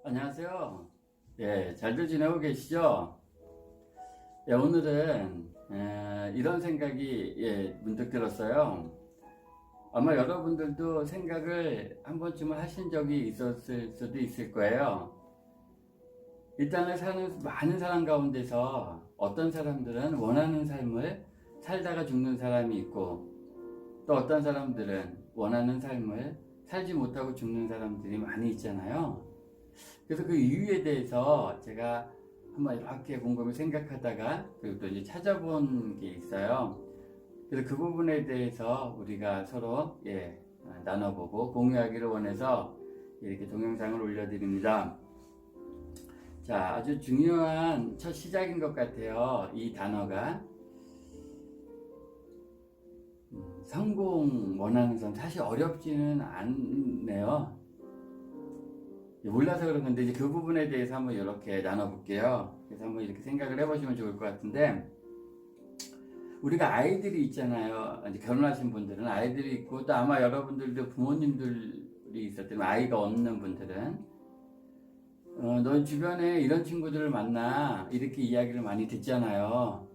안녕하세요. 예, 잘들 지내고 계시죠? 예, 오늘은 이런 생각이 문득 들었어요. 아마 여러분들도 생각을 한 번쯤은 하신 적이 있었을 수도 있을 거예요. 이 땅을 사는 많은 사람 가운데서 어떤 사람들은 원하는 삶을 살다가 죽는 사람이 있고, 또 어떤 사람들은 원하는 삶을 살지 못하고 죽는 사람들이 많이 있잖아요. 그래서 그 이유에 대해서 제가 한번 이렇게 곰곰이 생각하다가 그리고 또 이제 찾아본 게 있어요. 그래서 그 부분에 대해서 우리가 서로 나눠보고 공유하기를 원해서 이렇게 동영상을 올려드립니다. 자, 아주 중요한 첫 시작인 것 같아요. 이 단어가 성공 원하는 사람 사실 어렵지는 않네요. 몰라서 그런 건데 이제 그 부분에 대해서 한번 이렇게 나눠볼게요. 그래서 한번 이렇게 생각을 해보시면 좋을 것 같은데, 우리가 아이들이 있잖아요. 이제 결혼하신 분들은 아이들이 있고, 또 아마 여러분들도 부모님들이 있었다면 아이가 없는 분들은 너 주변에 이런 친구들을 만나 이렇게 이야기를 많이 듣잖아요.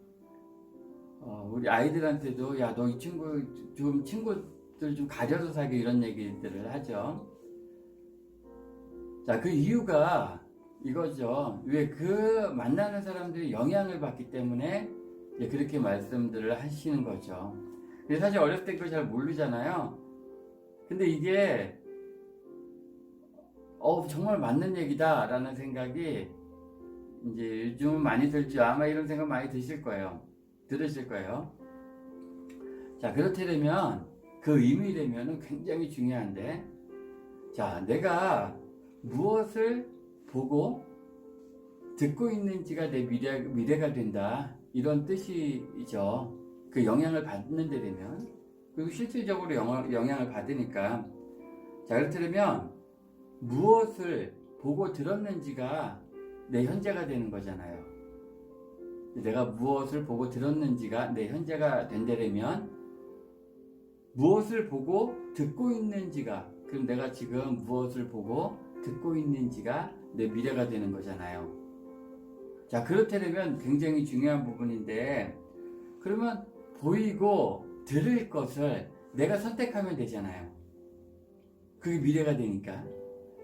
우리 아이들한테도 야, 너 이 친구 좀 친구들 좀 가려서 사귀 이런 얘기들을 하죠. 자, 그 이유가 이거죠. 왜 그 만나는 사람들이 영향을 받기 때문에 그렇게 말씀들을 하시는 거죠. 근데 사실 어렸을 때 그걸 잘 모르잖아요. 근데 이게 정말 맞는 얘기다 라는 생각이 이제 요즘 많이 들죠. 아마 이런 생각 많이 들으실 거예요. 자, 그렇다면 그 의미라면 굉장히 중요한데, 자, 내가 무엇을 보고 듣고 있는지가 내 미래가 된다, 이런 뜻이죠. 그 영향을 받는 데 되면, 그리고 실질적으로 영향을 받으니까. 자, 그렇다면 무엇을 보고 들었는지가 내 현재가 되는 거잖아요. 내가 무엇을 보고 들었는지가 내 현재가 된다면, 무엇을 보고 듣고 있는지가, 그럼 내가 지금 무엇을 보고 듣고 있는지가 내 미래가 되는 거잖아요. 자, 그렇다면 굉장히 중요한 부분인데, 그러면 보이고 들을 것을 내가 선택하면 되잖아요. 그게 미래가 되니까.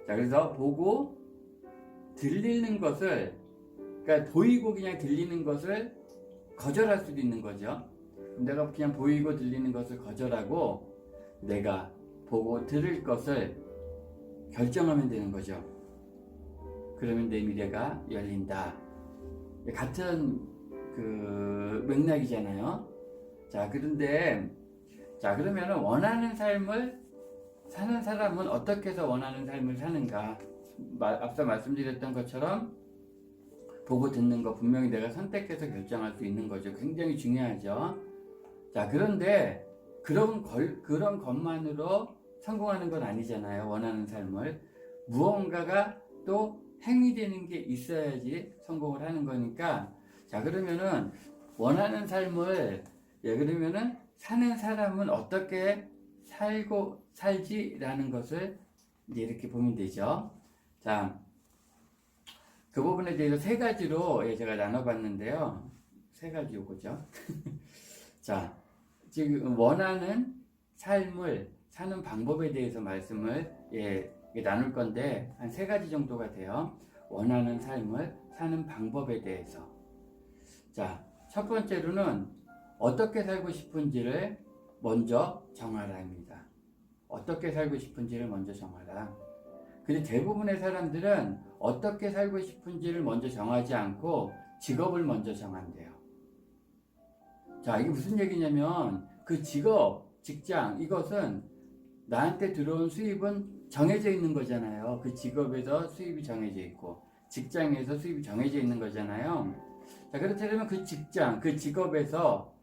자, 그래서 보고 들리는 것을, 그러니까 보이고 그냥 들리는 것을 거절할 수도 있는 거죠. 내가 그냥 보이고 들리는 것을 거절하고 내가 보고 들을 것을 결정하면 되는 거죠. 그러면 내 미래가 열린다. 같은 그 맥락이잖아요. 자, 그러면 원하는 삶을 사는 사람은 어떻게 해서 원하는 삶을 사는가? 앞서 말씀드렸던 것처럼 보고 듣는 거 분명히 내가 선택해서 결정할 수 있는 거죠. 굉장히 중요하죠. 자, 그런데 그런 것만으로 성공하는 건 아니잖아요. 원하는 삶을. 무언가가 또 행위되는 게 있어야지 성공을 하는 거니까. 자, 그러면은 원하는 삶을, 그러면은 사는 사람은 어떻게 살지라는 것을 이제 이렇게 보면 되죠. 자, 그 부분에 대해서 세 가지로 제가 나눠봤는데요. 세 가지 요거죠. 자, 지금 원하는 삶을 사는 방법에 대해서 말씀을 나눌 건데, 한 세 가지 정도가 돼요. 원하는 삶을 사는 방법에 대해서. 자, 첫 번째로는 어떻게 살고 싶은지를 먼저 정하라입니다. 어떻게 살고 싶은지를 먼저 정하라. 근데 대부분의 사람들은 어떻게 살고 싶은지를 먼저 정하지 않고 직업을 먼저 정한대요. 자, 이게 무슨 얘기냐면 그 직장, 이것은 나한테 들어온 수입은 정해져 있는 거잖아요. 그 직업에서 수입이 정해져 있고 직장에서 수입이 정해져 있는 거잖아요. 자, 그렇다면 그 직장, 그 직업에서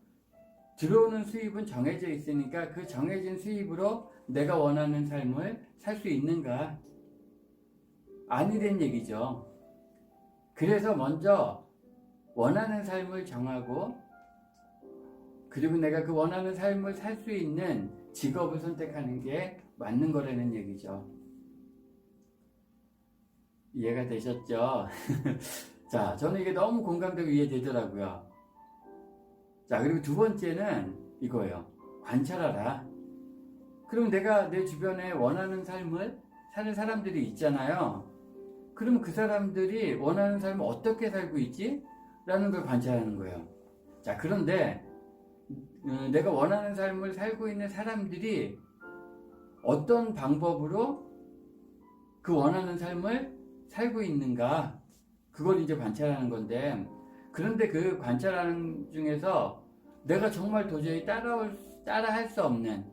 들어오는 수입은 정해져 있으니까 그 정해진 수입으로 내가 원하는 삶을 살 수 있는가? 아니란 얘기죠. 그래서 먼저 원하는 삶을 정하고, 그리고 내가 그 원하는 삶을 살 수 있는 직업을 선택하는 게 맞는 거라는 얘기죠. 이해가 되셨죠? 자, 저는 이게 너무 공감되고 이해되더라고요. 자, 그리고 두 번째는 이거예요. 관찰하라. 그럼 내가 내 주변에 원하는 삶을 사는 사람들이 있잖아요. 그럼 그 사람들이 원하는 삶을 어떻게 살고 있지? 라는 걸 관찰하는 거예요. 자, 그런데 내가 원하는 삶을 살고 있는 사람들이 어떤 방법으로 그 원하는 삶을 살고 있는가? 그걸 이제 관찰하는 건데, 그런데 그 관찰하는 중에서 내가 정말 도저히 따라갈 수 없는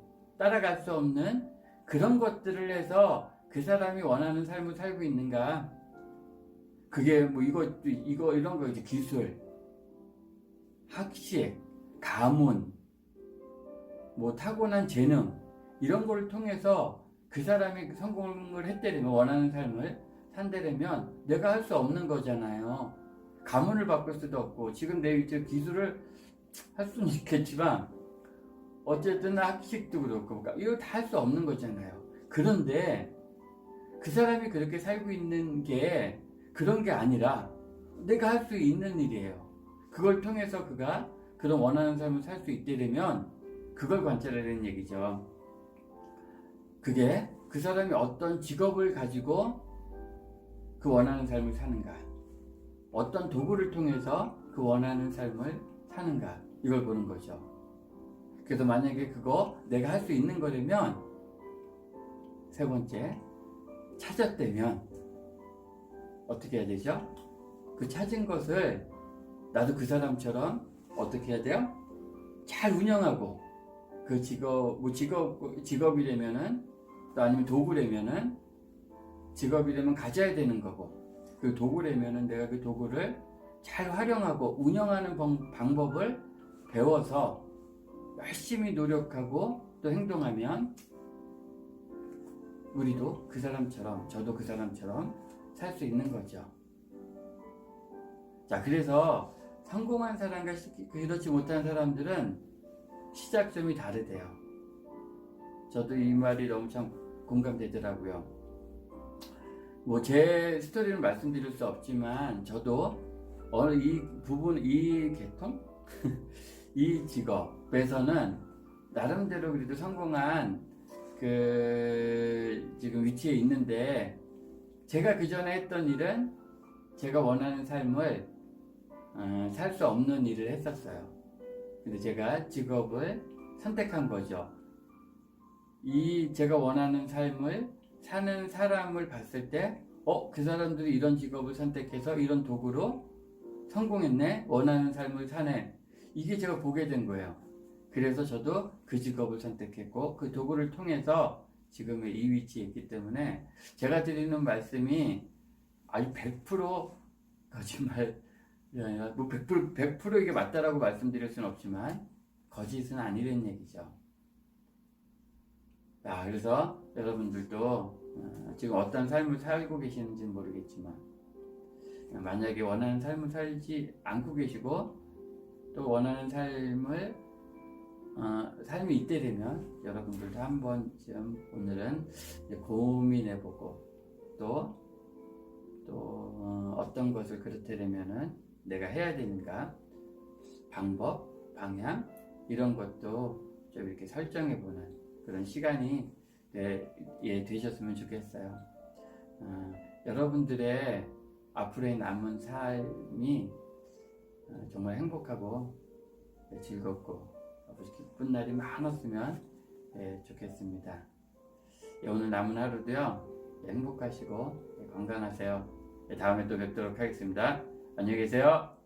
그런 것들을 해서 그 사람이 원하는 삶을 살고 있는가? 그게 뭐 이런 거 이제 기술, 학식, 가문, 뭐 타고난 재능 이런 걸 통해서 그 사람이 성공을 했다면 원하는 삶을 산다면 내가 할 수 없는 거잖아요. 가문을 바꿀 수도 없고 지금 내 기술을 할 수는 있겠지만 어쨌든 학식도 그렇고 이거 다 할 수 없는 거잖아요. 그런데 그 사람이 그렇게 살고 있는 게 그런 게 아니라 내가 할 수 있는 일이에요. 그걸 통해서 그가 그런 원하는 삶을 살 수 있다면 그걸 관찰하라는 얘기죠. 그게 그 사람이 어떤 직업을 가지고 그 원하는 삶을 사는가, 어떤 도구를 통해서 그 원하는 삶을 사는가, 이걸 보는 거죠. 그래서 만약에 그거 내가 할 수 있는 거라면, 세 번째, 찾았다면 어떻게 해야 되죠? 그 찾은 것을 나도 그 사람처럼 어떻게 해야 돼요? 잘 운영하고, 그 직업이라면은, 또 아니면 도구라면은, 직업이라면 가져야 되는 거고, 그 도구라면은 내가 그 도구를 잘 활용하고 운영하는 방법을 배워서 열심히 노력하고 또 행동하면 우리도 그 사람처럼, 저도 그 사람처럼 살 수 있는 거죠. 자, 그래서 성공한 사람과 그렇지 못한 사람들은 시작점이 다르대요. 저도 이 말이 너무 참 공감되더라고요. 뭐 제 스토리를 말씀드릴 수 없지만 저도 이 계통? 이 직업에서는 나름대로 그래도 성공한 그 지금 위치에 있는데, 제가 그 전에 했던 일은 제가 원하는 삶을 살 수 없는 일을 했었어요. 근데 제가 직업을 선택한 거죠. 제가 원하는 삶을 사는 사람을 봤을 때, 그 사람들이 이런 직업을 선택해서 이런 도구로 성공했네, 원하는 삶을 사네. 이게 제가 보게 된 거예요. 그래서 저도 그 직업을 선택했고, 그 도구를 통해서 지금의 이 위치에 있기 때문에 제가 드리는 말씀이 아주 100% 거짓말, 뭐 100% 이게 맞다라고 말씀드릴 수는 없지만 거짓은 아니라는 얘기죠. 자, 그래서 여러분들도 지금 어떤 삶을 살고 계시는지는 모르겠지만 만약에 원하는 삶을 살지 않고 계시고 또 원하는 삶이 있게 되면 여러분들도 한 번쯤 오늘은 고민해보고 또 어떤 것을 그렇다면은 내가 해야 되는가, 방법, 방향 이런 것도 좀 이렇게 설정해보는 그런 시간이 되셨으면 좋겠어요. 여러분들의 앞으로의 남은 삶이 정말 행복하고 즐겁고 기쁜 날이 많았으면 좋겠습니다. 오늘 남은 하루도요 행복하시고 건강하세요. 다음에 또 뵙도록 하겠습니다. 안녕히 계세요.